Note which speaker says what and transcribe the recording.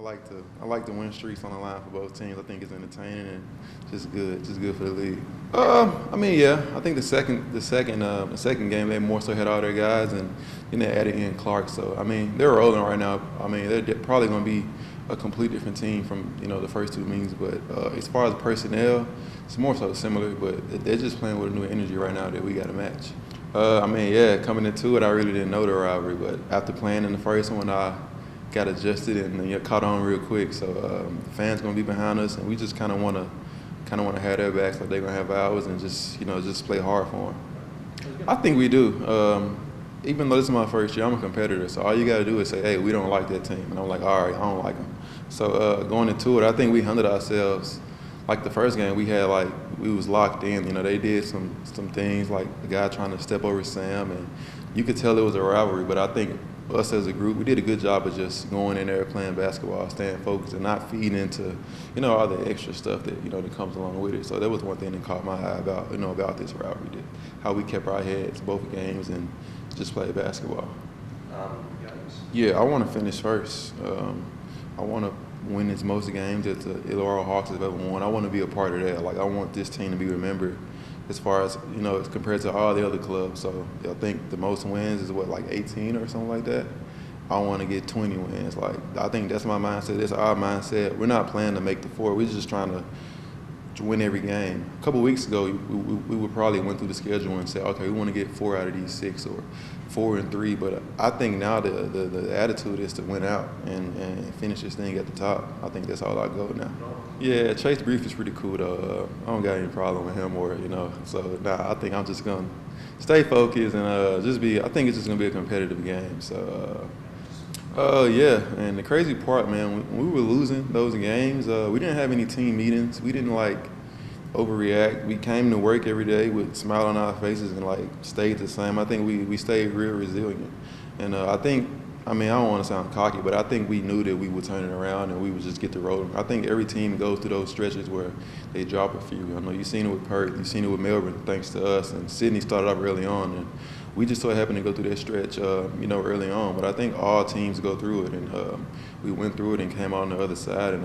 Speaker 1: I like the win streaks on the line for both teams. I think it's entertaining and just good for the league. I mean, yeah, I think the second game they more so had all their guys and then they added in Clark. So I mean, they're rolling right now. I mean, they're probably going to be a complete different team from the first two meetings. But as far as personnel, it's more so similar. But they're just playing with a new energy right now that we got to match. I mean, yeah, coming into it, I really didn't know the rivalry, but after playing in the first one, I got adjusted and caught on real quick. So the fans gonna be behind us, and we just kind of wanna have their backs like they're gonna have ours, and just play hard for them. I think we do. Even though this is my first year, I'm a competitor, so all you gotta do is say, hey, we don't like that team, and I'm like, all right, I don't like them. So going into it, I think we handled ourselves. Like the first game, we was locked in. They did some things like the guy trying to step over Sam, and you could tell it was a rivalry. But I think us as a group, we did a good job of just going in there playing basketball, staying focused, and not feeding into all the extra stuff that comes along with it. So that was one thing that caught my eye about this rivalry, how we kept our heads both games and just played basketball. Yeah, I want to finish first. I want to win as most games that the Illawarra Hawks have ever won. I want to be a part of that. Like, I want this team to be remembered as far as, as compared to all the other clubs. So I think the most wins is like 18 or something like that. I want to get 20 wins. Like, I think that's my mindset. That's our mindset. We're not planning to make the four. We're just trying to win every game. A couple of weeks ago, we would probably went through the schedule and said, okay, we want to get 4 out of these 6 or 4 and 3. But I think now the attitude is to win out and finish this thing at the top. I think that's all I go now. Yeah, Chase Brief is pretty cool though. I don't got any problem with him So I think I'm just gonna stay focused and I think it's just gonna be a competitive game. So. Yeah, and the crazy part, man, when we were losing those games, we didn't have any team meetings. We didn't overreact. We came to work every day with a smile on our faces and stayed the same. I think we stayed real resilient. And I don't want to sound cocky, but I think we knew that we would turn it around and we would just get the road. I think every team goes through those stretches where they drop a few. I know you've seen it with Perth, you've seen it with Melbourne, thanks to us, and Sydney started off early on. And we just so happened to go through that stretch, early on. But I think all teams go through it, and we went through it and came out on the other side. And